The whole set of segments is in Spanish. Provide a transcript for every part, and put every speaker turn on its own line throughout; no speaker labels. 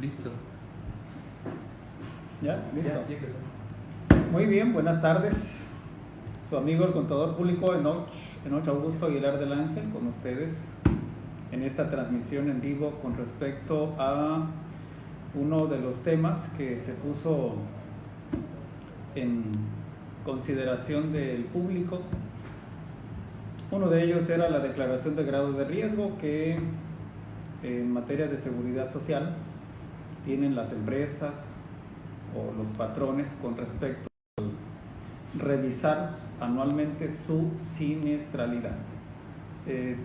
Listo.
¿Ya? ¿Listo?
Ya empezó.
Muy bien, buenas tardes. Su amigo el contador público Enoch Augusto Aguilar del Ángel con ustedes en esta transmisión en vivo con respecto a uno de los temas que se puso en consideración del público. Uno de ellos era la declaración de grado de riesgo que en materia de seguridad social tienen las empresas o los patrones con respecto a revisar anualmente su siniestralidad.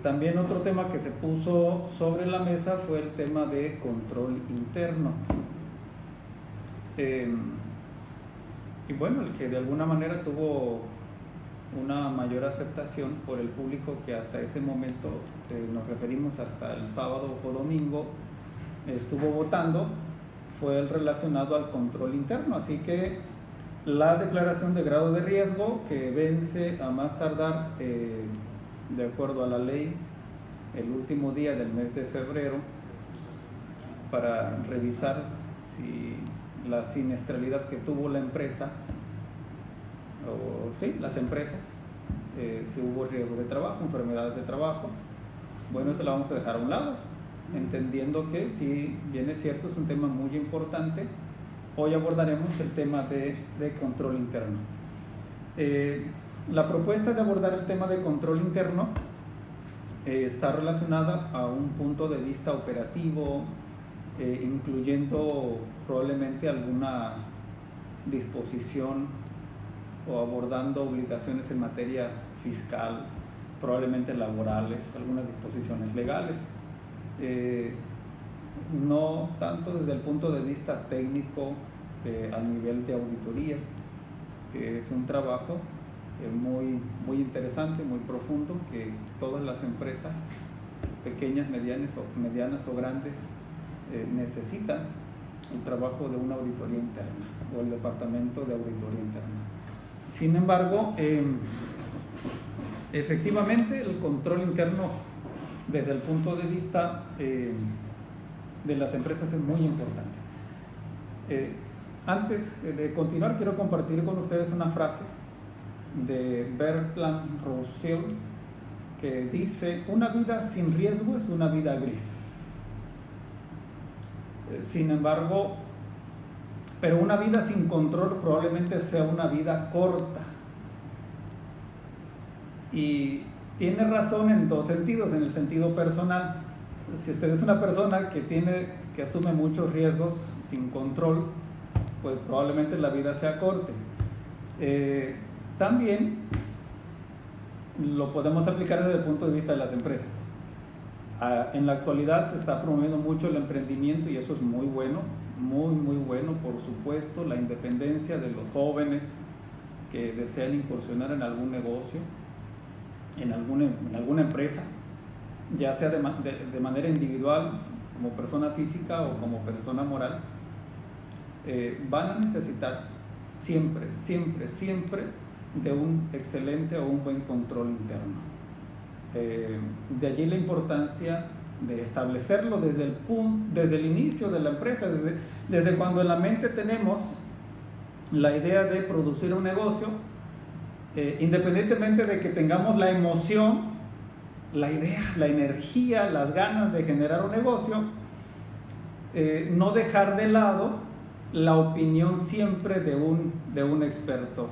También otro tema que se puso sobre la mesa fue el tema de control interno. Y bueno, el que de alguna manera tuvo una mayor aceptación por el público, que hasta ese momento, nos referimos hasta el sábado o domingo, estuvo votando, fue el relacionado al control interno. Así que la declaración de grado de riesgo, que vence a más tardar, de acuerdo a la ley, el último día del mes de febrero, para revisar si la siniestralidad que tuvo la empresa, o sí, las empresas, si hubo riesgos de trabajo, enfermedades de trabajo, bueno, eso la vamos a dejar a un lado, entendiendo que, si bien es cierto, es un tema muy importante. Hoy abordaremos el tema de control interno. La propuesta de abordar el tema de control interno está relacionada a un punto de vista operativo, incluyendo probablemente alguna disposición o abordando obligaciones en materia fiscal, probablemente laborales, algunas disposiciones legales. No tanto desde el punto de vista técnico, a nivel de auditoría, que es un trabajo muy interesante, muy profundo, que todas las empresas, pequeñas, medianas o grandes, necesitan el trabajo de una auditoría interna o el departamento de auditoría interna. Sin embargo, efectivamente el control interno desde el punto de vista de las empresas es muy importante. Antes de continuar, quiero compartir con ustedes una frase de Bertrand Russell, que dice: una vida sin riesgo es una vida gris. Sin embargo, pero una vida sin control probablemente sea una vida corta. Y tiene razón en dos sentidos. En el sentido personal, si usted es una persona que asume muchos riesgos sin control, pues probablemente la vida sea corta. También lo podemos aplicar desde el punto de vista de las empresas. En la actualidad se está promoviendo mucho el emprendimiento, y eso es muy bueno, muy bueno, por supuesto, la independencia de los jóvenes que desean incursionar en algún negocio, en alguna empresa, ya sea de manera individual, como persona física o como persona moral. Van a necesitar siempre de un excelente o un buen control interno. De allí la importancia de establecerlo desde el inicio de la empresa, desde cuando en la mente tenemos la idea de producir un negocio, independientemente de que tengamos la emoción, la idea, la energía, las ganas de generar un negocio, no dejar de lado la opinión siempre de un experto.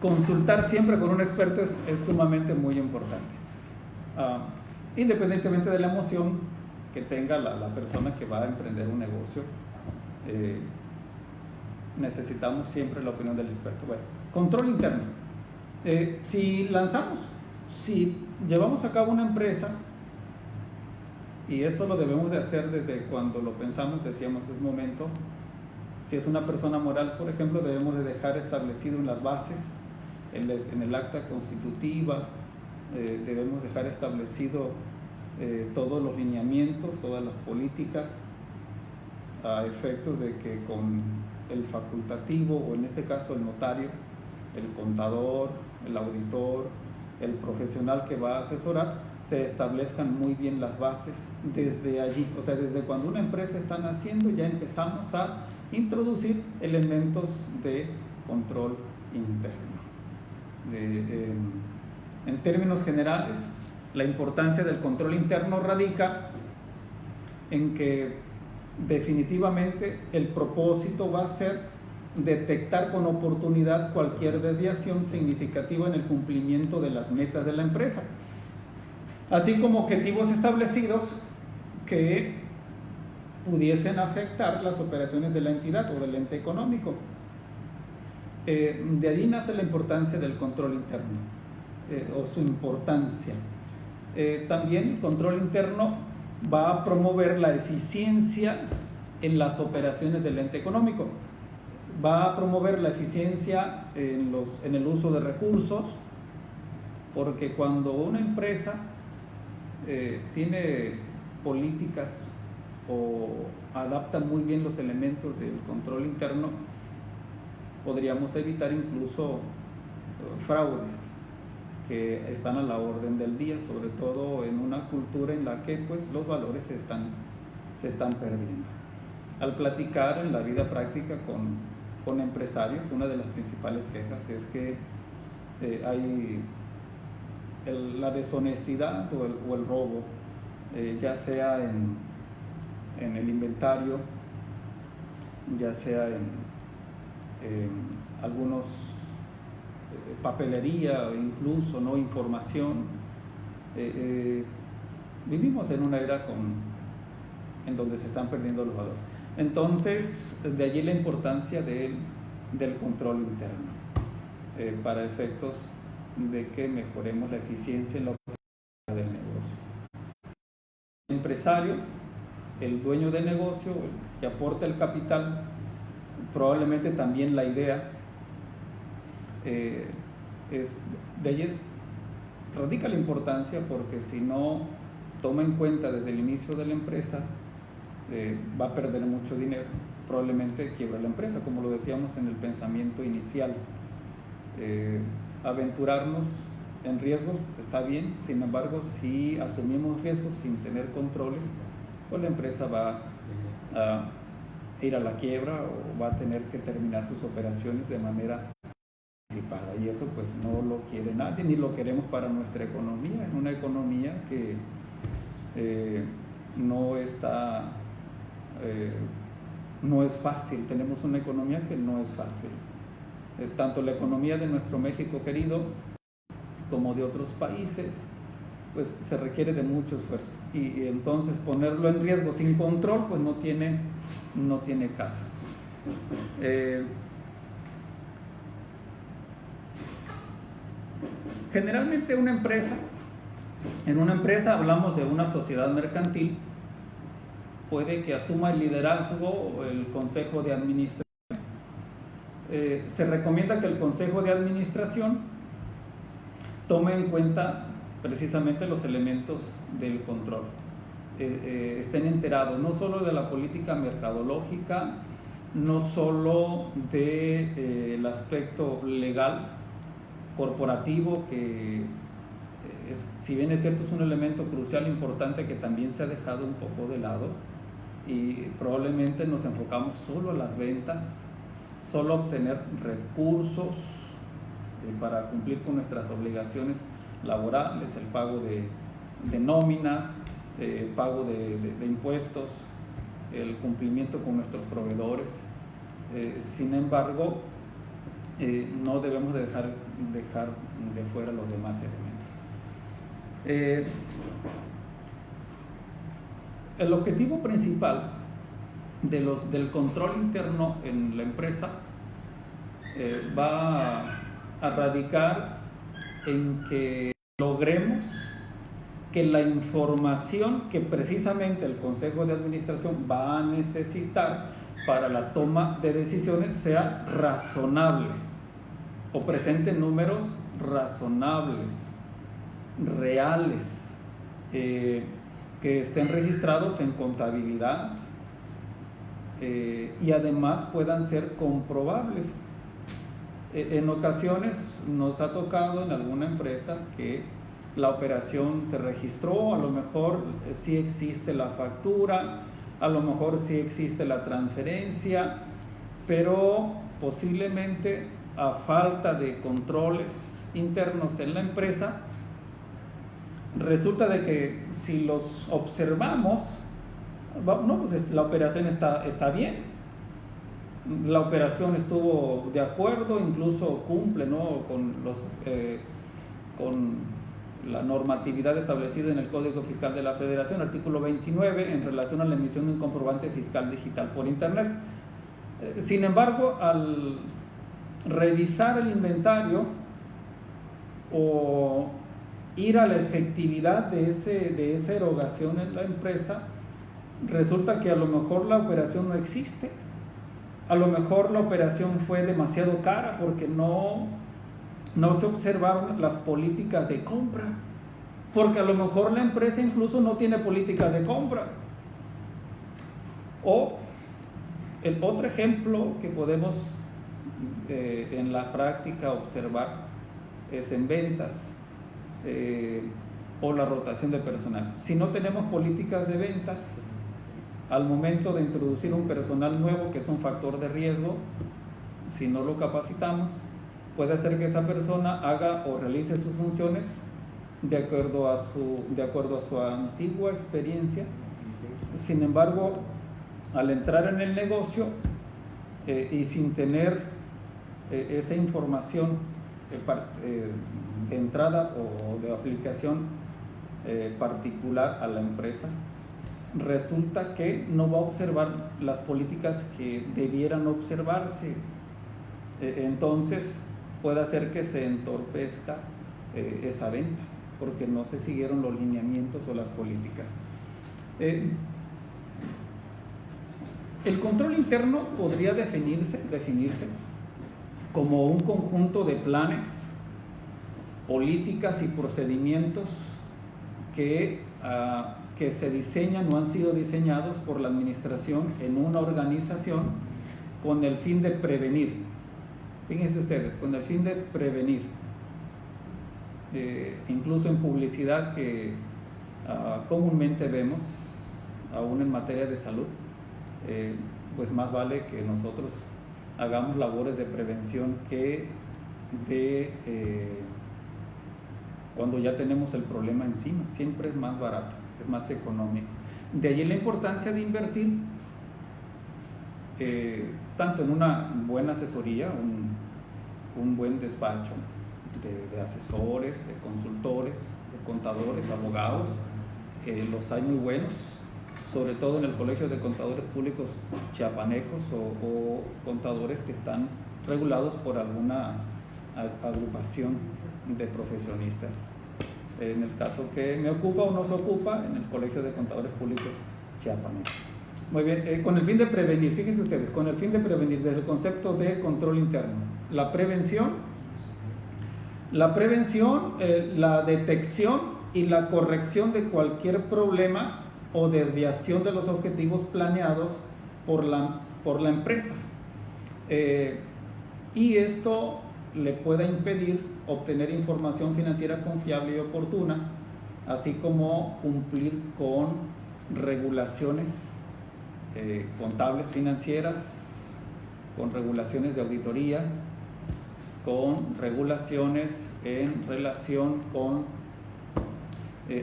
Consultar siempre con un experto es sumamente muy importante. Independientemente de la emoción que tenga la persona que va a emprender un negocio, necesitamos siempre la opinión del experto. Bueno, control interno. Si llevamos a cabo una empresa, y esto lo debemos de hacer desde cuando lo pensamos, decíamos, es momento. Si es una persona moral, por ejemplo, debemos de dejar establecido en las bases, en el acta constitutiva, debemos dejar establecido todos los lineamientos, todas las políticas, a efectos de que con el facultativo, o en este caso el notario, el contador, el auditor, el profesional que va a asesorar, se establezcan muy bien las bases desde allí. O sea, desde cuando una empresa está naciendo ya empezamos a introducir elementos de control interno. En términos generales, la importancia del control interno radica en que definitivamente el propósito va a ser detectar con oportunidad cualquier desviación significativa en el cumplimiento de las metas de la empresa, así como objetivos establecidos que pudiesen afectar las operaciones de la entidad o del ente económico. De allí nace la importancia del control interno, o su importancia. También el control interno va a promover la eficiencia en las operaciones del ente económico, va a promover la eficiencia en el uso de recursos, porque cuando una empresa tiene políticas o adapta muy bien los elementos del control interno, podríamos evitar incluso fraudes que están a la orden del día, sobre todo en una cultura en la que pues los valores se están perdiendo. Al platicar en la vida práctica con empresarios, una de las principales quejas es que hay la deshonestidad o el robo, ya sea en el inventario, ya sea en algunos papelería, incluso no información. Vivimos en una era en donde se están perdiendo los valores. Entonces, de allí la importancia del control interno, para efectos de que mejoremos la eficiencia en la operación del negocio. El empresario, el dueño de negocio, el que aporta el capital, probablemente también la idea, de allí radica la importancia, porque si no toma en cuenta desde el inicio de la empresa, va a perder mucho dinero, probablemente quiebra la empresa, como lo decíamos en el pensamiento inicial. Aventurarnos en riesgos está bien, sin embargo, si asumimos riesgos sin tener controles, pues la empresa va a ir a la quiebra o va a tener que terminar sus operaciones de manera anticipada, y eso pues no lo quiere nadie, ni lo queremos para nuestra economía, en una economía que no es fácil. Tenemos una economía que no es fácil. Tanto la economía de nuestro México querido como de otros países, pues se requiere de mucho esfuerzo, y entonces ponerlo en riesgo sin control pues no tiene caso. Generalmente en una empresa hablamos de una sociedad mercantil, puede que asuma el liderazgo el consejo de administración. Se recomienda que el consejo de administración tome en cuenta precisamente los elementos del control, estén enterados no solo de la política mercadológica, no solo del aspecto legal corporativo, que si bien es cierto es un elemento crucial, importante, que también se ha dejado un poco de lado, y probablemente nos enfocamos solo a las ventas, solo a obtener recursos para cumplir con nuestras obligaciones laborales, el pago de nóminas, pago de impuestos, el cumplimiento con nuestros proveedores. Sin embargo, no debemos de dejar de fuera los demás elementos. El objetivo principal del control interno en la empresa va a radicar en que logremos que la información que precisamente el Consejo de Administración va a necesitar para la toma de decisiones sea razonable, o presente números razonables, reales, que estén registrados en contabilidad, y además puedan ser comprobables. En ocasiones nos ha tocado en alguna empresa que la operación se registró, a lo mejor sí existe la factura, a lo mejor sí existe la transferencia, pero posiblemente a falta de controles internos en la empresa, resulta de que si los observamos, no, pues la operación está bien, la operación estuvo de acuerdo, incluso cumple, ¿no?, con la normatividad establecida en el Código Fiscal de la Federación, artículo 29, en relación a la emisión de un comprobante fiscal digital por Internet. Sin embargo, al revisar el inventario o ir a la efectividad de esa erogación en la empresa, resulta que a lo mejor la operación no existe. A lo mejor la operación fue demasiado cara porque no se observaron las políticas de compra, porque a lo mejor la empresa incluso no tiene políticas de compra. O el otro ejemplo que podemos en la práctica observar es en ventas o la rotación de personal. Si no tenemos políticas de ventas, al momento de introducir un personal nuevo, que es un factor de riesgo, si no lo capacitamos, puede hacer que esa persona haga o realice sus funciones de acuerdo a su antigua experiencia. Sin embargo, al entrar en el negocio y sin tener esa información de entrada o de aplicación particular a la empresa, resulta que no va a observar las políticas que debieran observarse. Entonces puede hacer que se entorpezca esa venta porque no se siguieron los lineamientos o las políticas. El control interno podría definirse como un conjunto de planes, políticas y procedimientos que se diseñan o han sido diseñados por la administración en una organización con el fin de prevenir. Fíjense ustedes, con el fin de prevenir. Incluso en publicidad que comúnmente vemos, aún en materia de salud, pues más vale que nosotros hagamos labores de prevención que de cuando ya tenemos el problema encima. Siempre es más barato, es más económico. De allí la importancia de invertir tanto en una buena asesoría, un buen despacho de asesores, de consultores, de contadores, abogados, que los hay muy buenos, sobre todo en el Colegio de Contadores Públicos Chiapanecos o contadores que están regulados por alguna agrupación de profesionistas. En el caso que me ocupa o nos ocupa, en el Colegio de Contadores Públicos Chiapanecos. Muy bien, con el fin de prevenir, fíjense ustedes, con el fin de prevenir, desde el concepto de control interno, la prevención, la detección y la corrección de cualquier problema o desviación de los objetivos planeados por la empresa. Y esto le pueda impedir obtener información financiera confiable y oportuna, así como cumplir con regulaciones contables financieras, con regulaciones de auditoría, con regulaciones en relación con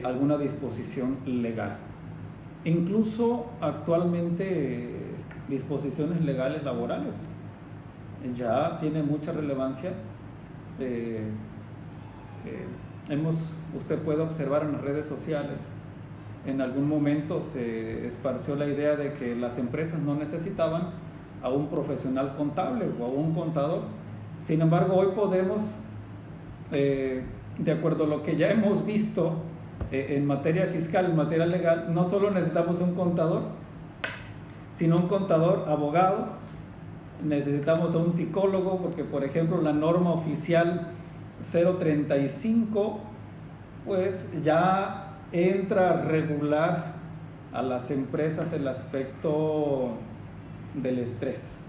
alguna disposición legal. Incluso actualmente disposiciones legales laborales ya tiene mucha relevancia. Usted puede observar en las redes sociales, en algún momento se esparció la idea de que las empresas no necesitaban a un profesional contable o a un contador. Sin embargo, hoy podemos, de acuerdo a lo que ya hemos visto en materia fiscal, en materia legal, no solo necesitamos un contador, sino un contador abogado, necesitamos a un psicólogo, porque por ejemplo la norma oficial 035 pues ya entra a regular a las empresas el aspecto del estrés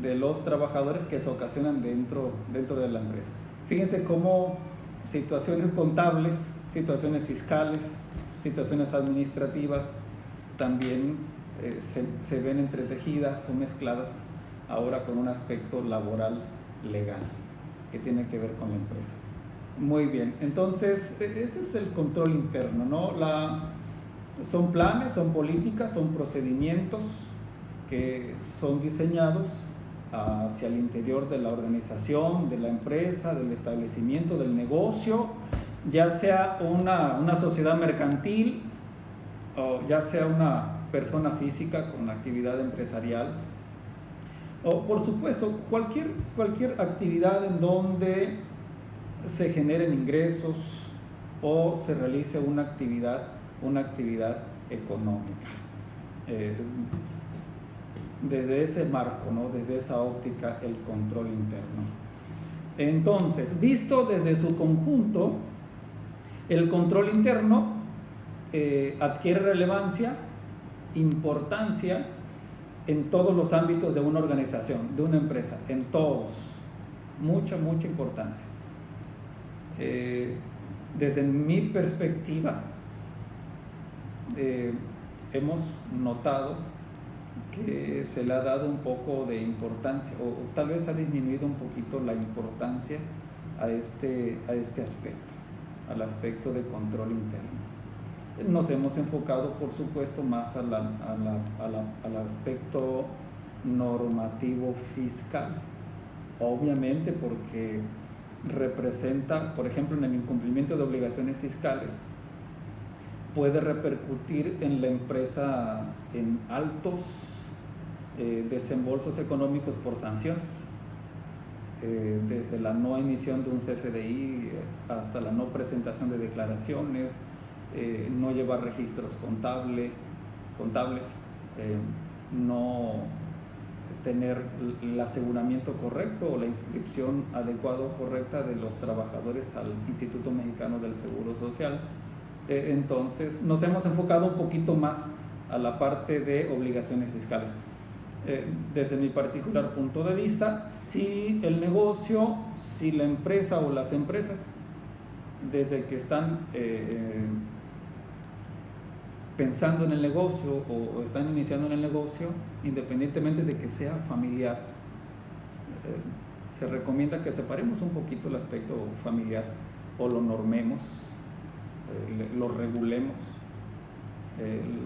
de los trabajadores que se ocasionan dentro de la empresa. Fíjense cómo situaciones contables situaciones fiscales, situaciones administrativas, también se ven entretejidas o mezcladas ahora con un aspecto laboral legal que tiene que ver con la empresa. Muy bien, entonces ese es el control interno, ¿no? Son planes, son políticas, son procedimientos que son diseñados hacia el interior de la organización, de la empresa, del establecimiento, del negocio, ya sea una sociedad mercantil o ya sea una persona física con actividad empresarial, o por supuesto cualquier actividad en donde se generen ingresos o se realice una actividad económica. Desde ese marco, ¿no? Desde esa óptica, el control interno. Entonces, visto desde su conjunto, el control interno adquiere relevancia, importancia en todos los ámbitos de una organización, de una empresa, en todos, mucha importancia. Desde mi perspectiva, hemos notado que se le ha dado un poco de importancia, o tal vez ha disminuido un poquito la importancia a este aspecto, al aspecto de control interno. Nos hemos enfocado, por supuesto, más al aspecto normativo fiscal, obviamente porque representa, por ejemplo, en el incumplimiento de obligaciones fiscales, puede repercutir en la empresa en altos desembolsos económicos por sanciones, desde la no emisión de un CFDI hasta la no presentación de declaraciones, no llevar registros contables, no tener el aseguramiento correcto o la inscripción adecuada o correcta de los trabajadores al Instituto Mexicano del Seguro Social. Entonces nos hemos enfocado un poquito más a la parte de obligaciones fiscales. Desde mi particular punto de vista, si el negocio, si la empresa o las empresas, desde que están pensando en el negocio o están iniciando en el negocio, independientemente de que sea familiar, se recomienda que separemos un poquito el aspecto familiar o lo normemos, lo regulemos.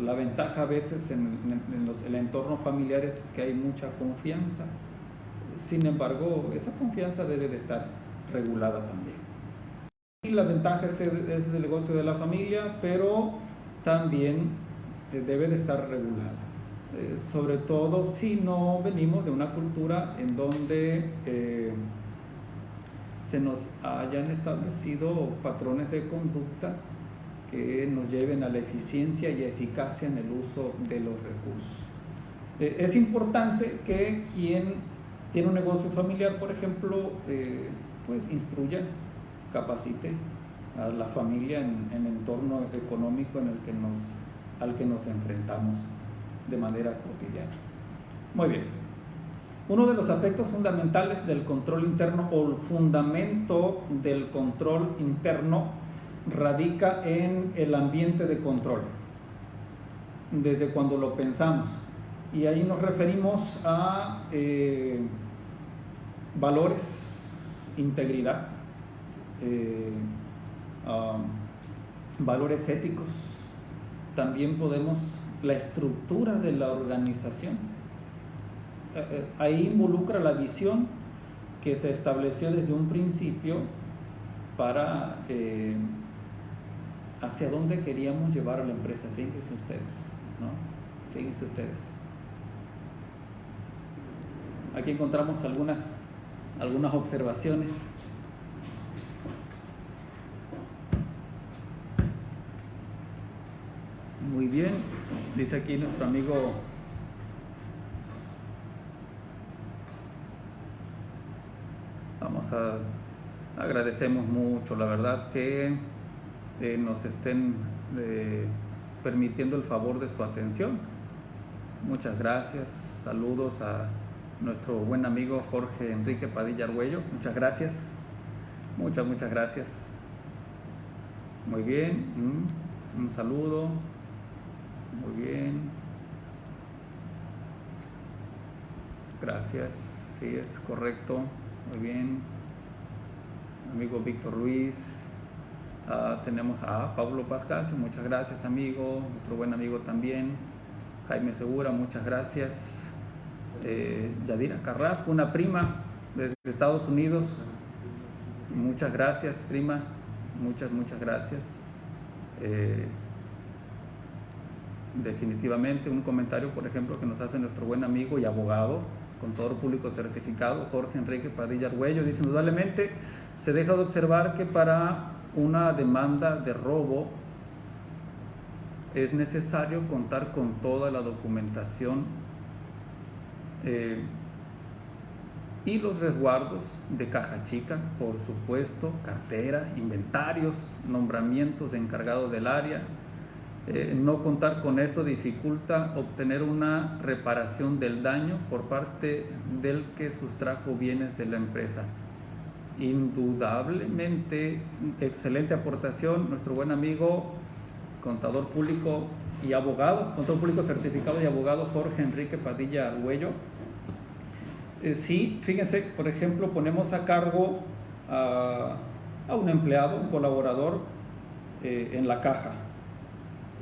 La ventaja a veces en el entorno familiar es que hay mucha confianza. Sin embargo, esa confianza debe de estar regulada también. Y la ventaja es del negocio de la familia, pero también debe de estar regulada. Sobre todo si no venimos de una cultura en donde se nos hayan establecido patrones de conducta que nos lleven a la eficiencia y eficacia en el uso de los recursos. Es importante que quien tiene un negocio familiar, por ejemplo, pues instruya, capacite a la familia en el entorno económico al que nos enfrentamos de manera cotidiana. Muy bien. Uno de los aspectos fundamentales del control interno, o el fundamento del control interno, radica en el ambiente de control, desde cuando lo pensamos, y ahí nos referimos a valores, integridad, valores éticos. También la estructura de la organización, ahí involucra la visión que se estableció desde un principio para hacia dónde queríamos llevar a la empresa. Fíjense ustedes, ¿no? Fíjense ustedes. Aquí encontramos algunas observaciones. Muy bien, dice aquí nuestro amigo agradecemos mucho, la verdad, que nos estén permitiendo el favor de su atención. Muchas gracias. Saludos a nuestro buen amigo Jorge Enrique Padilla Argüello. Muchas gracias. Muchas gracias. Muy bien. Un saludo. Muy bien. Gracias. Sí, es correcto. Muy bien. Amigo Víctor Ruiz. Tenemos a Pablo Pascasio. Muchas gracias, amigo. Nuestro buen amigo también. Jaime Segura. Muchas gracias. Yadira Carrasco, una prima desde Estados Unidos. Muchas gracias, prima. Muchas gracias. Definitivamente un comentario, por ejemplo, que nos hace nuestro buen amigo y abogado, contador público certificado, Jorge Enrique Padilla Argüello. Dice: indudablemente se deja de observar que para una demanda de robo es necesario contar con toda la documentación y los resguardos de caja chica, por supuesto, cartera, inventarios, nombramientos de encargados del área. No contar con esto dificulta obtener una reparación del daño por parte del que sustrajo bienes de la empresa. Indudablemente, excelente aportación, nuestro buen amigo, contador público y abogado, contador público certificado y abogado Jorge Enrique Padilla Argüello. Sí, fíjense, por ejemplo, ponemos a cargo a un empleado, un colaborador en la caja.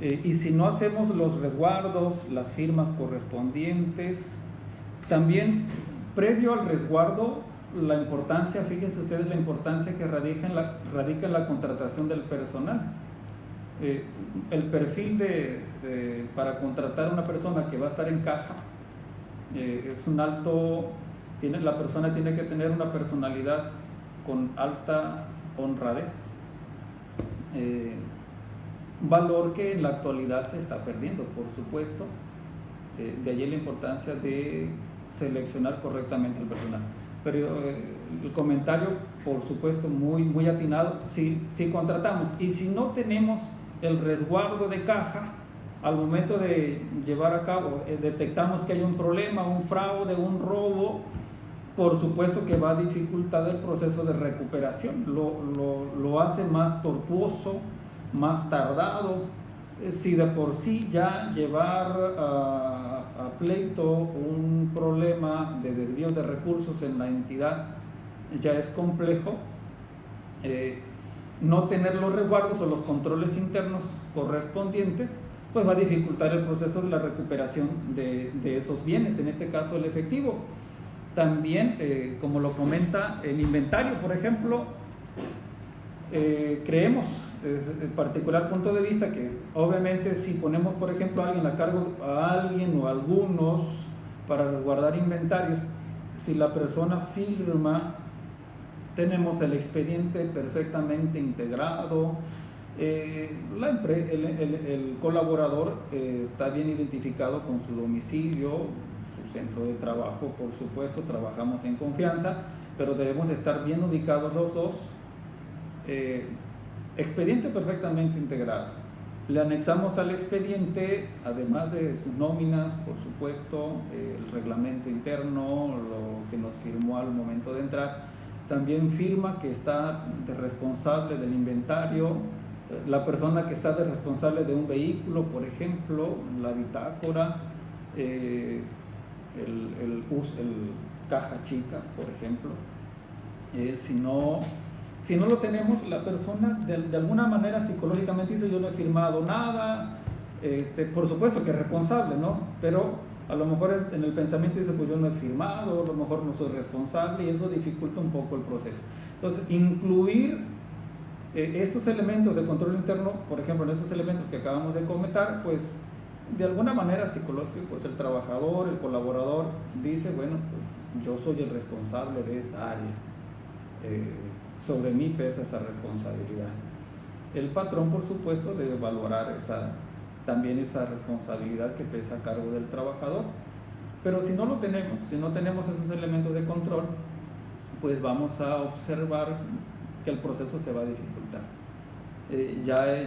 Y si no hacemos los resguardos, las firmas correspondientes, también previo al resguardo, la importancia, fíjense ustedes la importancia que radica en la contratación del personal. El perfil para contratar a una persona que va a estar en caja es un alto, la persona tiene que tener una personalidad con alta honradez, valor que en la actualidad se está perdiendo, por supuesto. De allí la importancia de seleccionar correctamente el personal. Pero el comentario, por supuesto, muy atinado. Si contratamos y si no tenemos el resguardo de caja, al momento de llevar a cabo, detectamos que hay un problema, un fraude, un robo, por supuesto que va a dificultar el proceso de recuperación, lo hace más tortuoso, más tardado. Si de por sí ya llevar a pleito un problema de desvío de recursos en la entidad ya es complejo, no tener los resguardos o los controles internos correspondientes, pues va a dificultar el proceso de la recuperación de esos bienes, en este caso el efectivo. También, como lo comenta el inventario, por ejemplo, creemos, desde el particular punto de vista, que obviamente si ponemos, por ejemplo, a alguien a cargo, a alguien o algunos para resguardar inventarios, si la persona firma, tenemos el expediente perfectamente integrado, el colaborador está bien identificado con su domicilio, su centro de trabajo, por supuesto, trabajamos en confianza, pero debemos de estar bien ubicados los dos. Expediente perfectamente integrado. Le anexamos al expediente, además de sus nóminas, por supuesto, el reglamento interno, lo que nos firmó al momento de entrar. También firma que está de responsable del inventario, la persona que está de responsable de un vehículo, por ejemplo, la bitácora, el caja chica, por ejemplo. Si no lo tenemos, la persona de alguna manera psicológicamente dice: yo no he firmado nada, por supuesto que es responsable, ¿no? Pero a lo mejor en el pensamiento dice: pues yo no he firmado, a lo mejor no soy responsable, y eso dificulta un poco el proceso. Entonces, incluir estos elementos de control interno, por ejemplo, en esos elementos que acabamos de comentar, pues de alguna manera psicológica, pues el trabajador, el colaborador dice: bueno, pues yo soy el responsable de esta área. Sobre mí pesa esa responsabilidad. El patrón, por supuesto, debe valorar también esa responsabilidad que pesa a cargo del trabajador. Pero si no lo tenemos, si no tenemos esos elementos de control, pues vamos a observar que el proceso se va a dificultar.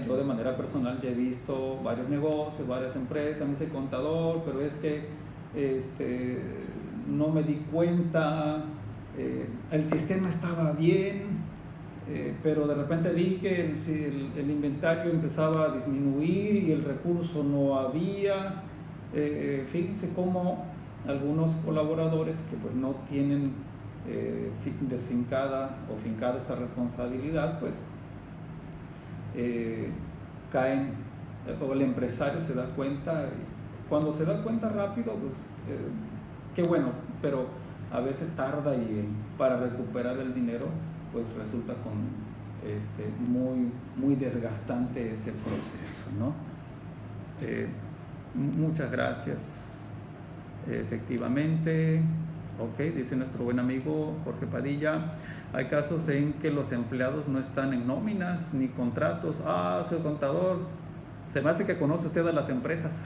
Yo de manera personal ya he visto varios negocios, varias empresas, me dice: contador, pero es que no me di cuenta, el sistema estaba bien, pero de repente vi que el inventario empezaba a disminuir y el recurso no había. Fíjense cómo algunos colaboradores que pues no tienen desfincada o fincada esta responsabilidad, pues caen, o el empresario se da cuenta, cuando se da cuenta rápido, pues qué bueno, pero a veces tarda y para recuperar el dinero pues resulta muy desgastante ese proceso, ¿no? Muchas gracias. Efectivamente, ok, dice nuestro buen amigo Jorge Padilla, hay casos en que los empleados no están en nóminas ni contratos. Ah, soy contador, se me hace que conoce usted a las empresas.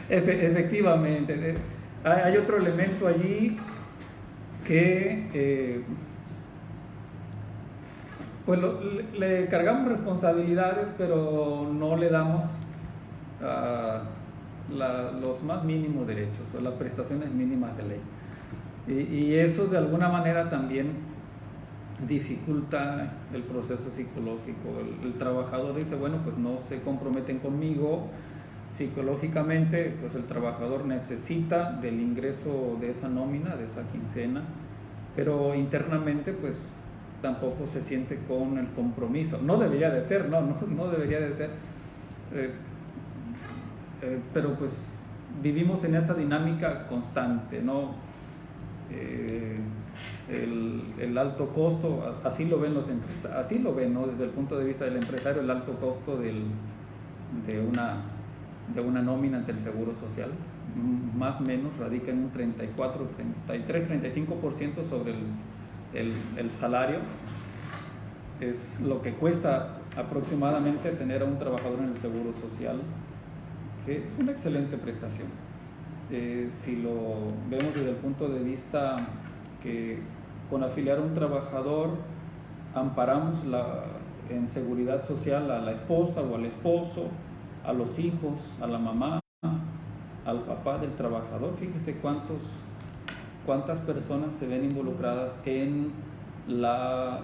Efectivamente, hay otro elemento allí que pues le cargamos responsabilidades, pero no le damos los más mínimos derechos o las prestaciones mínimas de ley. Y eso de alguna manera también dificulta el proceso psicológico. El trabajador dice, bueno, pues no se comprometen conmigo. Psicológicamente, pues el trabajador necesita del ingreso de esa nómina, de esa quincena, pero internamente pues tampoco se siente con el compromiso. No debería de ser, no debería de ser. Pero pues vivimos en esa dinámica constante, ¿no? El alto costo, así lo ven los empresarios, así lo ven, ¿no? Desde el punto de vista del empresario, el alto costo de una nómina ante el Seguro Social, más o menos radica en un 34, 33, 35% sobre el salario. Es lo que cuesta aproximadamente tener a un trabajador en el Seguro Social, que es una excelente prestación. Si lo vemos desde el punto de vista que con afiliar a un trabajador amparamos en seguridad social a la esposa o al esposo, a los hijos, a la mamá, al papá del trabajador. Fíjese cuántas personas se ven involucradas en la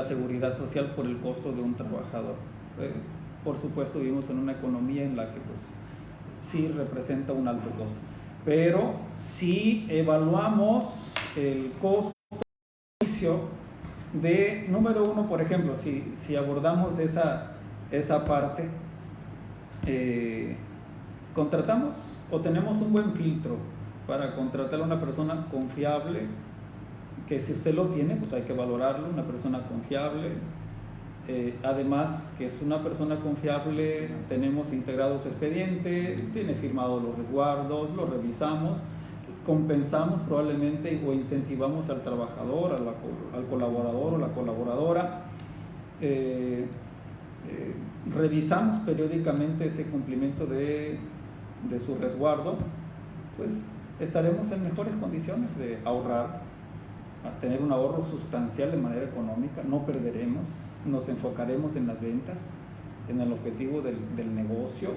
seguridad social por el costo de un trabajador. Por supuesto, vivimos en una economía en la que pues sí representa un alto costo, pero si evaluamos el costo de, número uno, por ejemplo, si abordamos esa parte, contratamos o tenemos un buen filtro para contratar a una persona confiable, que si usted lo tiene, pues hay que valorarlo, una persona confiable. Además, que es una persona confiable, tenemos integrado su expediente, tiene firmados los resguardos, lo revisamos, compensamos probablemente o incentivamos al trabajador, al colaborador o la colaboradora, revisamos periódicamente ese cumplimiento de su resguardo, pues estaremos en mejores condiciones de ahorrar, a tener un ahorro sustancial de manera económica, no perderemos, nos enfocaremos en las ventas, en el objetivo del negocio,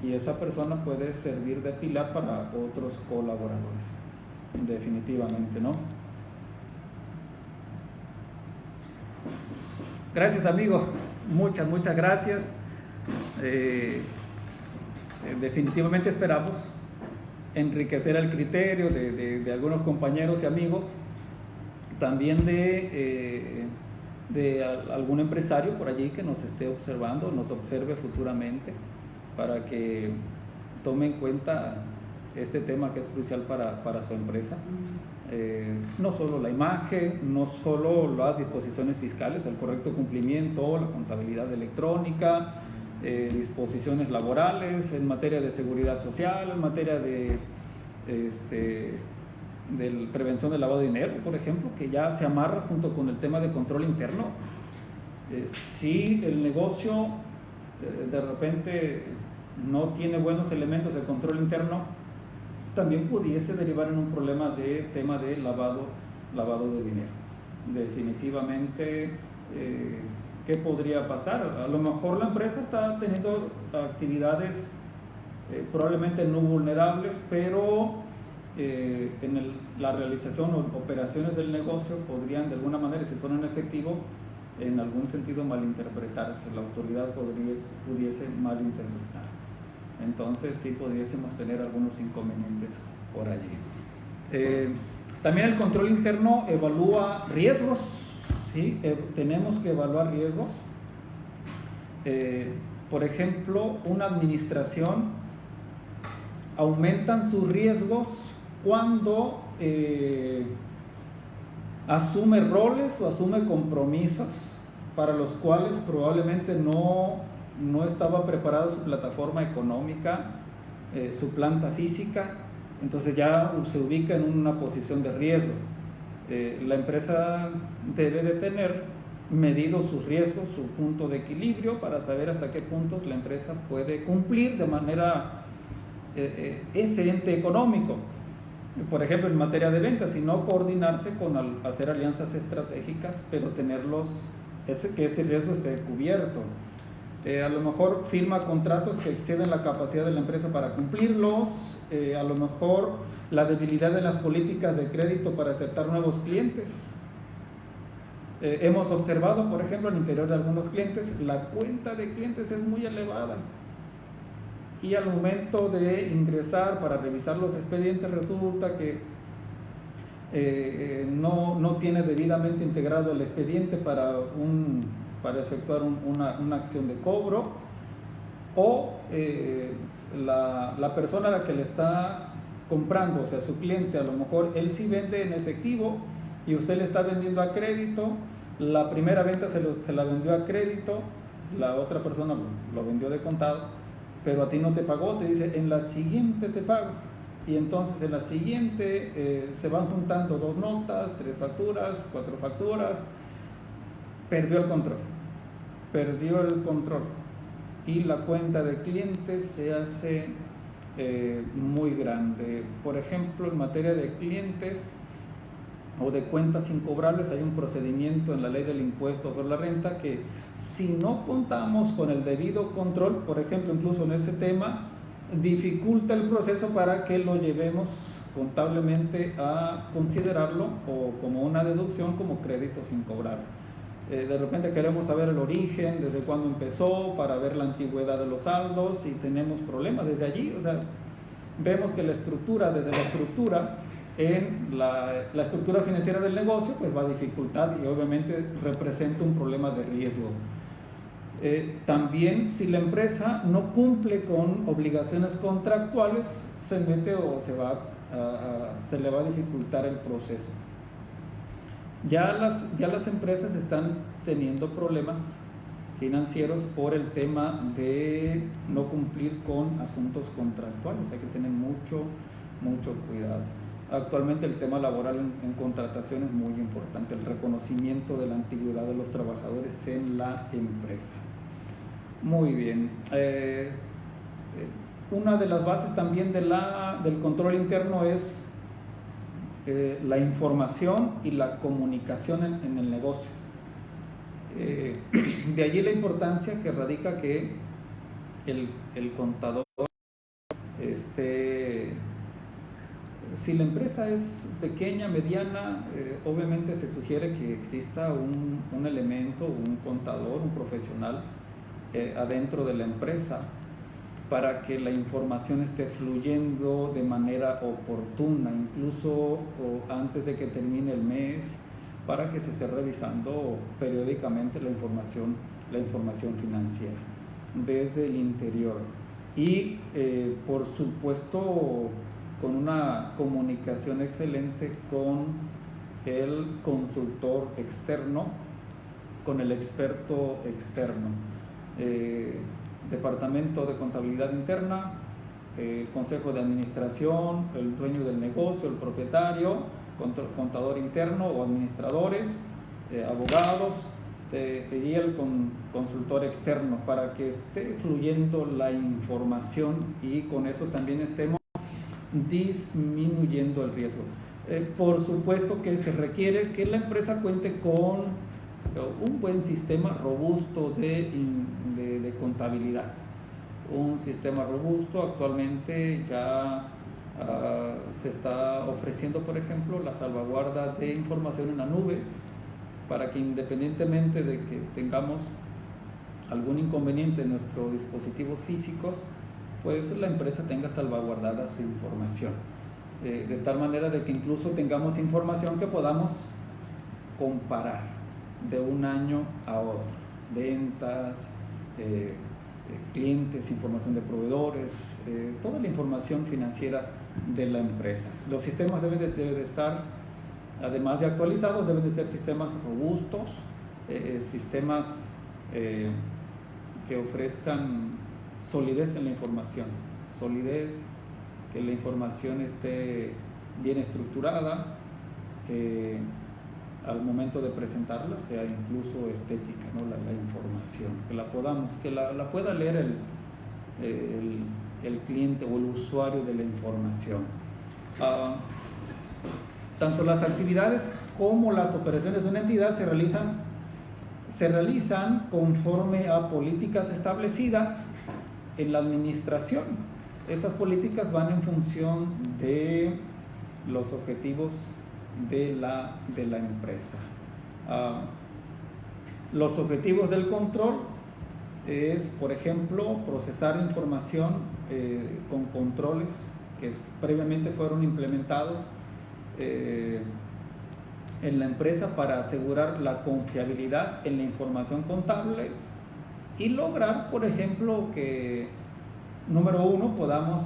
y esa persona puede servir de pilar para otros colaboradores, definitivamente, ¿no? Gracias, amigo, muchas gracias. Definitivamente esperamos enriquecer el criterio de algunos compañeros y amigos, también de algún empresario por allí que nos esté observando, nos observe futuramente, para que tome en cuenta este tema que es crucial para su empresa. No solo la imagen, no solo las disposiciones fiscales, el correcto cumplimiento, la contabilidad electrónica, disposiciones laborales, en materia de seguridad social, en materia de prevención del lavado de dinero, por ejemplo, que ya se amarra junto con el tema de control interno. Si el negocio de repente no tiene buenos elementos de control interno, también pudiese derivar en un problema de tema de lavado de dinero. Definitivamente, ¿qué podría pasar? A lo mejor la empresa está teniendo actividades probablemente no vulnerables, pero la realización o operaciones del negocio podrían de alguna manera, si son en efectivo, en algún sentido malinterpretarse, la autoridad pudiese malinterpretar. Entonces sí pudiésemos tener algunos inconvenientes por allí. También el control interno evalúa riesgos, ¿sí? Tenemos que evaluar riesgos. Por ejemplo, una administración aumentan sus riesgos cuando asume roles o asume compromisos para los cuales probablemente no estaba preparada su plataforma económica, su planta física, entonces ya se ubica en una posición de riesgo. La empresa debe de tener medido sus riesgos, su punto de equilibrio, para saber hasta qué punto la empresa puede cumplir de manera ese ente económico. Por ejemplo, en materia de ventas, sino coordinarse con hacer alianzas estratégicas, pero tenerlos, que ese riesgo esté cubierto. A lo mejor firma contratos que exceden la capacidad de la empresa para cumplirlos, a lo mejor la debilidad de las políticas de crédito para aceptar nuevos clientes. Hemos observado, por ejemplo, al interior de algunos clientes, la cuenta de clientes es muy elevada y al momento de ingresar para revisar los expedientes resulta que no tiene debidamente integrado el expediente para efectuar una acción de cobro, o la persona a la que le está comprando, o sea, su cliente, a lo mejor él sí vende en efectivo y usted le está vendiendo a crédito. La primera venta se la vendió a crédito, la otra persona lo vendió de contado, pero a ti no te pagó, te dice en la siguiente te pago. Y entonces en la siguiente se van juntando 2 notas, 3 facturas, 4 facturas. Perdió el control y la cuenta de clientes se hace muy grande. Por ejemplo, en materia de clientes o de cuentas incobrables hay un procedimiento en la ley del impuesto sobre la renta que, si no contamos con el debido control, por ejemplo, incluso en ese tema, dificulta el proceso para que lo llevemos contablemente a considerarlo o como una deducción como créditos incobrables. De repente queremos saber el origen, desde cuándo empezó, para ver la antigüedad de los saldos, y tenemos problemas desde allí. O sea, vemos que desde la estructura en la estructura financiera del negocio, pues va a dificultar y obviamente representa un problema de riesgo. También, si la empresa no cumple con obligaciones contractuales, se mete o se le va a dificultar el proceso. Ya las empresas están teniendo problemas financieros por el tema de no cumplir con asuntos contractuales. Hay que tener mucho cuidado. Actualmente el tema laboral en contratación es muy importante, el reconocimiento de la antigüedad de los trabajadores en la empresa. Muy bien. Una de las bases también del control interno es la información y la comunicación en el negocio. De allí la importancia que radica que el contador si la empresa es pequeña, mediana, obviamente se sugiere que exista un elemento, un contador, un profesional adentro de la empresa, para que la información esté fluyendo de manera oportuna, incluso antes de que termine el mes, para que se esté revisando periódicamente la información financiera desde el interior. Y por supuesto, con una comunicación excelente con el consultor externo, con el experto externo. Departamento de Contabilidad Interna, el Consejo de Administración, el dueño del negocio, el propietario, contador interno o administradores, abogados y el consultor externo, para que esté fluyendo la información y con eso también estemos disminuyendo el riesgo. Por supuesto que se requiere que la empresa cuente con un buen sistema robusto de contabilidad. Un sistema robusto, actualmente ya Se está ofreciendo, por ejemplo, la salvaguarda de información en la nube para que, independientemente de que tengamos algún inconveniente en nuestros dispositivos físicos, pues la empresa tenga salvaguardada su información, de tal manera de que incluso tengamos información que podamos comparar de un año a otro: ventas, clientes, información de proveedores, toda la información financiera de la empresa. Los sistemas deben de estar, además de actualizados, deben de ser sistemas robustos, sistemas que ofrezcan solidez en la información, solidez, que la información esté bien estructurada, que al momento de presentarla sea incluso estética, ¿no? La información, que la pueda leer el cliente o el usuario de la información. Tanto las actividades como las operaciones de una entidad se realizan conforme a políticas establecidas en la administración. Esas políticas van en función de los objetivos de la empresa. Los objetivos del control es, por ejemplo, procesar información con controles que previamente fueron implementados en la empresa para asegurar la confiabilidad en la información contable y lograr, por ejemplo, que, número uno, podamos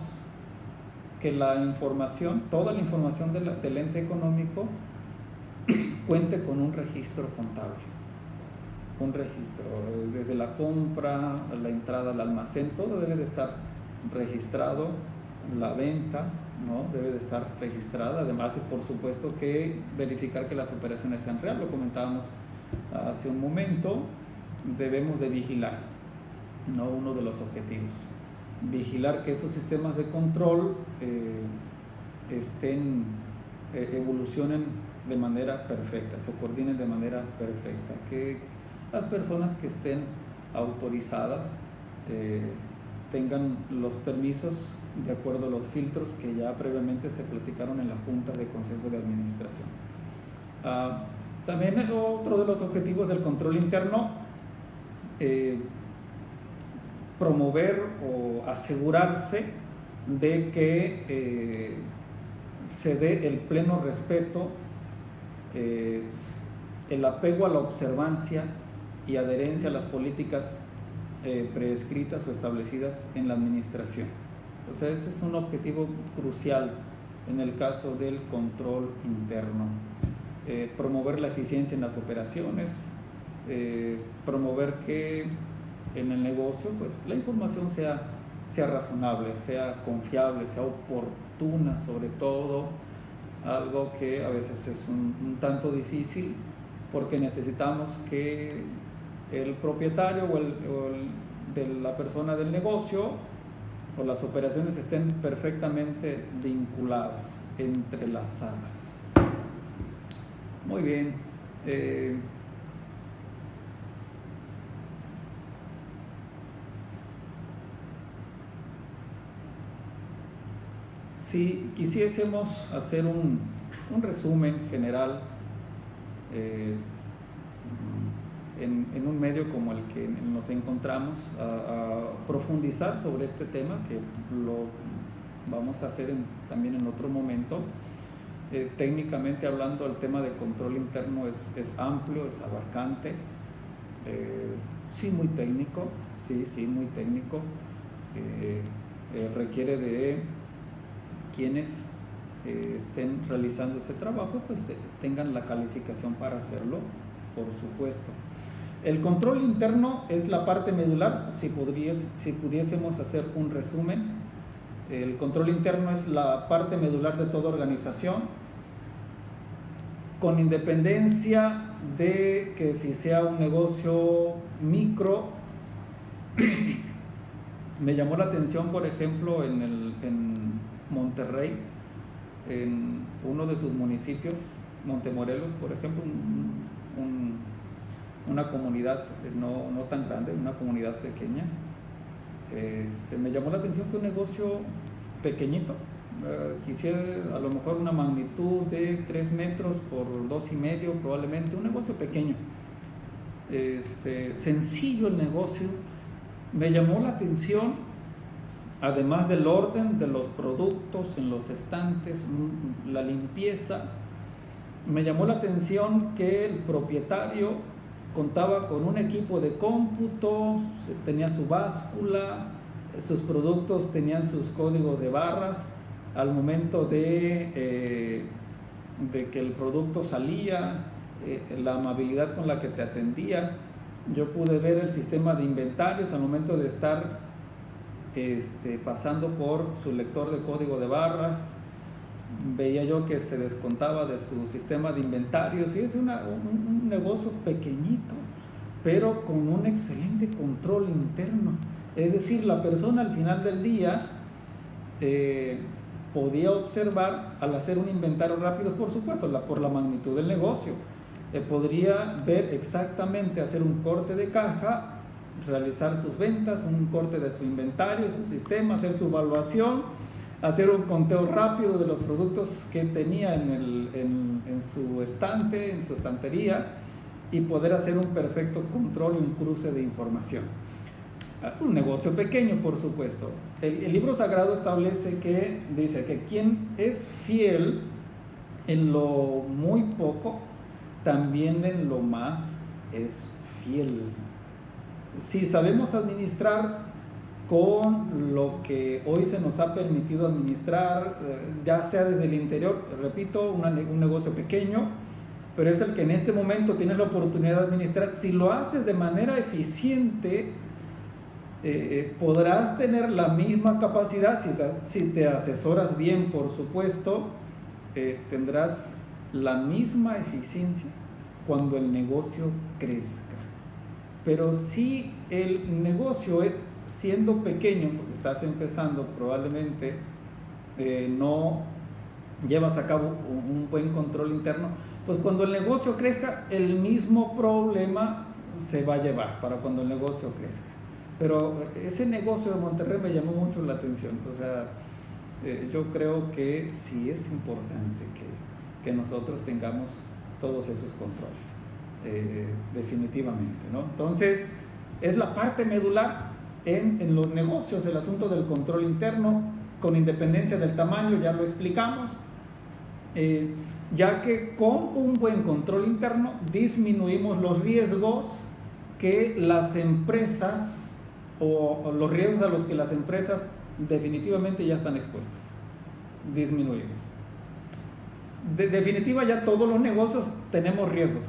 que la información, toda la información del ente económico cuente con un registro contable, un registro, desde la compra, la entrada al almacén, todo debe de estar registrado, la venta, ¿no? Debe de estar registrada, además de, por supuesto, que verificar que las operaciones sean reales, lo comentábamos hace un momento. Debemos de vigilar, ¿no? Uno de los objetivos, vigilar que esos sistemas de control evolucionen de manera perfecta, se coordinen de manera perfecta, que las personas que estén autorizadas tengan los permisos de acuerdo a los filtros que ya previamente se platicaron en la Junta de Consejo de Administración. También otro de los objetivos del control interno, promover o asegurarse de que se dé el pleno respeto, el apego a la observancia y adherencia a las políticas prescritas o establecidas en la administración. O sea, ese es un objetivo crucial en el caso del control interno. Promover la eficiencia en las operaciones, promover que en el negocio pues la información sea razonable, sea confiable, sea oportuna, sobre todo, algo que a veces es un tanto difícil porque necesitamos que el propietario o de la persona del negocio o las operaciones estén perfectamente vinculadas, entrelazadas. Muy bien. Si quisiésemos hacer un resumen general en un medio como el que nos encontramos, a profundizar sobre este tema, que lo vamos a hacer también en otro momento. Técnicamente hablando, el tema de control interno es amplio, es abarcante, sí muy técnico, sí muy técnico, requiere de quienes estén realizando ese trabajo, pues tengan la calificación para hacerlo, por supuesto. El control interno es la parte medular. Si pudiésemos hacer un resumen, el control interno es la parte medular de toda organización, con independencia de que si sea un negocio micro. Me llamó la atención, por ejemplo, en Monterrey, en uno de sus municipios, Montemorelos, por ejemplo, una comunidad no tan grande, una comunidad pequeña. Me llamó la atención que un negocio pequeñito, quisiera a lo mejor una magnitud de 3 metros por 2,5, probablemente, un negocio pequeño, sencillo el negocio. Me llamó la atención, además del orden de los productos en los estantes, la limpieza, me llamó la atención que el propietario contaba con un equipo de cómputos, tenía su báscula, sus productos tenían sus códigos de barras. Al momento de que el producto salía, la amabilidad con la que te atendía. Yo pude ver el sistema de inventarios al momento de estar pasando por su lector de código de barras. Veía yo que se descontaba de su sistema de inventarios, y es un negocio pequeñito, pero con un excelente control interno. Es decir, la persona al final del día podía observar, al hacer un inventario rápido, por supuesto, por la magnitud del negocio, podría ver exactamente, hacer un corte de caja, realizar sus ventas, un corte de su inventario, su sistema, hacer su evaluación, hacer un conteo rápido de los productos que tenía en su estante, en su estantería, y poder hacer un perfecto control y un cruce de información. Un negocio pequeño, por supuesto. El libro sagrado establece que, dice que quien es fiel en lo muy poco, también en lo más es fiel. Si sabemos administrar con lo que hoy se nos ha permitido administrar, ya sea desde el interior, repito, un negocio pequeño, pero es el que en este momento tienes la oportunidad de administrar. Si lo haces de manera eficiente, podrás tener la misma capacidad. Si te asesoras bien, por supuesto, tendrás la misma eficiencia cuando el negocio crezca. Pero si el negocio, siendo pequeño, porque estás empezando, probablemente no llevas a cabo un buen control interno, pues cuando el negocio crezca, el mismo problema se va a llevar para cuando el negocio crezca. Pero ese negocio de Monterrey me llamó mucho la atención. O sea, yo creo que sí es importante que nosotros tengamos todos esos controles, definitivamente, ¿no? Entonces, es la parte medular en los negocios, el asunto del control interno, con independencia del tamaño, ya lo explicamos, ya que con un buen control interno disminuimos los riesgos que las empresas, o los riesgos a los que las empresas definitivamente ya están expuestas. Disminuimos. Definitiva, ya todos los negocios tenemos riesgos,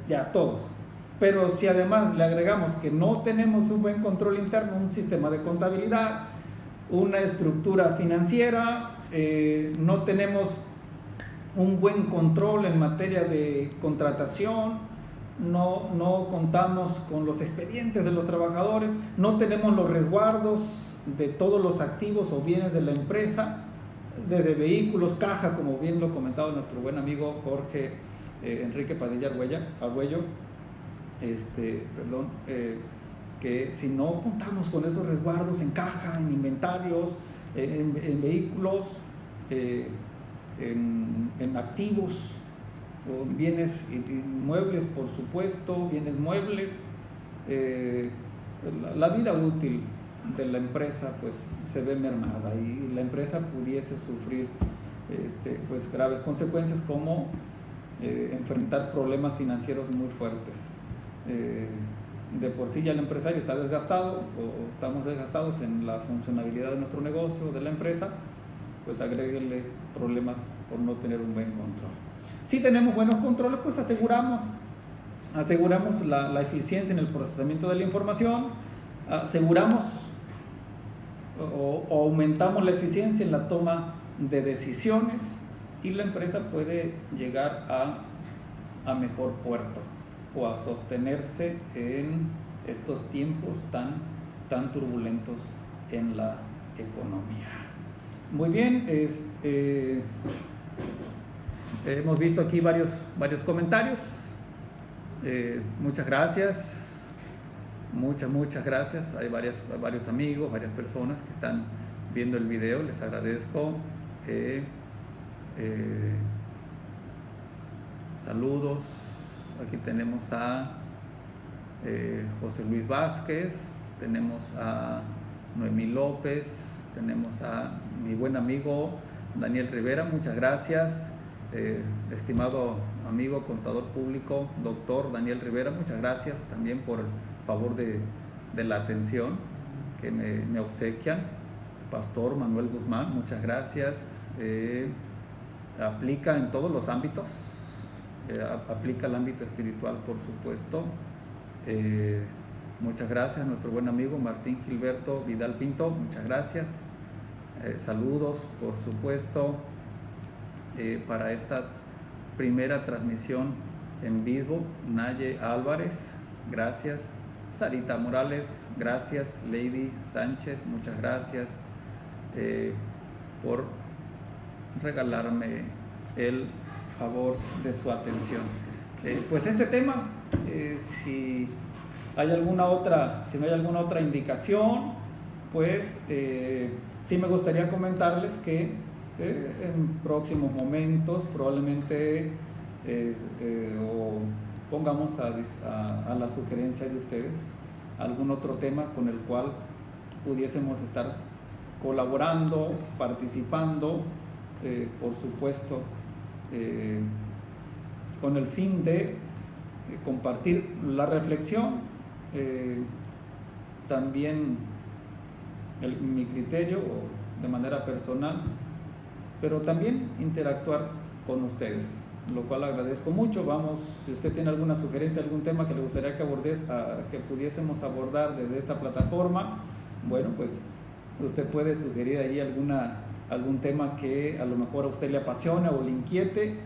ya todos. Pero si además le agregamos que no tenemos un buen control interno, un sistema de contabilidad, una estructura financiera, no tenemos un buen control en materia de contratación, no contamos con los expedientes de los trabajadores, no tenemos los resguardos de todos los activos o bienes de la empresa, desde vehículos, caja, como bien lo comentaba nuestro buen amigo Jorge Enrique Padilla Argüello, que si no contamos con esos resguardos en caja, en inventarios, en vehículos, en activos, o bienes inmuebles, por supuesto, bienes muebles, la vida útil de la empresa pues se ve mermada, y la empresa pudiese sufrir pues graves consecuencias, como enfrentar problemas financieros muy fuertes. De por sí ya el empresario está desgastado, o estamos desgastados en la funcionalidad de nuestro negocio, de la empresa, pues agréguele problemas por no tener un buen control. Si tenemos buenos controles, pues aseguramos la eficiencia en el procesamiento de la información, aseguramos o aumentamos la eficiencia en la toma de decisiones, y la empresa puede llegar a mejor puerto, o a sostenerse en estos tiempos tan turbulentos en la economía. Muy bien, hemos visto aquí varios comentarios. Muchas gracias, muchas gracias. Hay varios amigos, varias personas que están viendo el video, les agradezco Saludos. Aquí tenemos a José Luis Vázquez, tenemos a Noemí López, tenemos a mi buen amigo Daniel Rivera. Muchas gracias, estimado amigo contador público, doctor Daniel Rivera. Muchas gracias también por el favor de la atención que me obsequian. Pastor Manuel Guzmán, muchas gracias. Aplica en todos los ámbitos, aplica al ámbito espiritual, por supuesto. Muchas gracias a nuestro buen amigo Martín Gilberto Vidal Pinto, muchas gracias. Saludos, por supuesto, para esta primera transmisión en vivo. Naye Álvarez, gracias. Sarita Morales, gracias. Lady Sánchez, muchas gracias por regalarme el favor de su atención. Pues este tema, si no hay alguna otra indicación, pues sí me gustaría comentarles que en próximos momentos probablemente o pongamos a la sugerencia de ustedes algún otro tema con el cual pudiésemos estar colaborando, participando, por supuesto, con el fin de compartir la reflexión, también mi criterio de manera personal, pero también interactuar con ustedes, lo cual agradezco mucho. Vamos, si usted tiene alguna sugerencia, algún tema que le gustaría que pudiésemos abordar desde esta plataforma, bueno, pues usted puede sugerir ahí algún tema que a lo mejor a usted le apasiona o le inquiete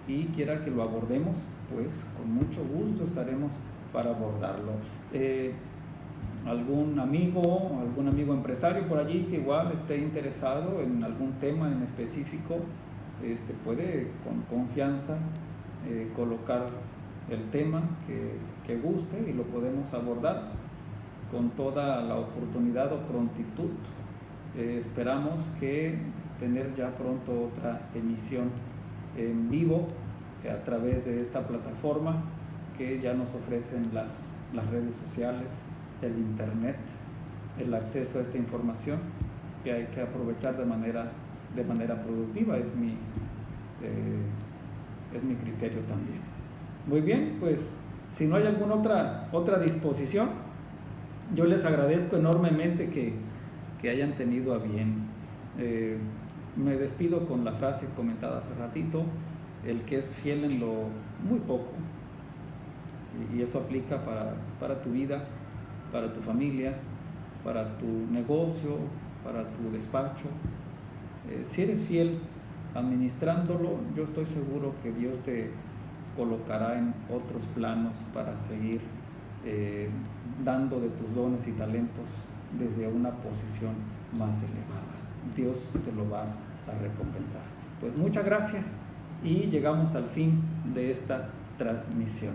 y quiera que lo abordemos, pues con mucho gusto estaremos para abordarlo. Algún amigo empresario por allí que igual esté interesado en algún tema en específico, puede con confianza colocar el tema que guste y lo podemos abordar con toda la oportunidad o prontitud. Esperamos que tener ya pronto otra emisión en vivo a través de esta plataforma que ya nos ofrecen las redes sociales, el internet, el acceso a esta información que hay que aprovechar de manera productiva. Es mi criterio también. Muy bien, pues si no hay alguna otra disposición, yo les agradezco enormemente que hayan tenido a bien. Me despido con la frase comentada hace ratito: el que es fiel en lo muy poco, y eso aplica para tu vida, para tu familia, para tu negocio, para tu despacho. Si eres fiel administrándolo, yo estoy seguro que Dios te colocará en otros planos para seguir dando de tus dones y talentos desde una posición más elevada. Dios te lo va a recompensar. Pues muchas gracias y llegamos al fin de esta transmisión.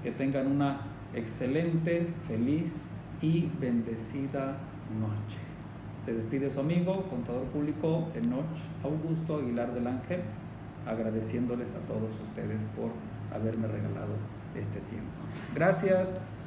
Que tengan una excelente, feliz y bendecida noche. Se despide su amigo, contador público Enoch Augusto Aguilar del Ángel, agradeciéndoles a todos ustedes por haberme regalado este tiempo. Gracias.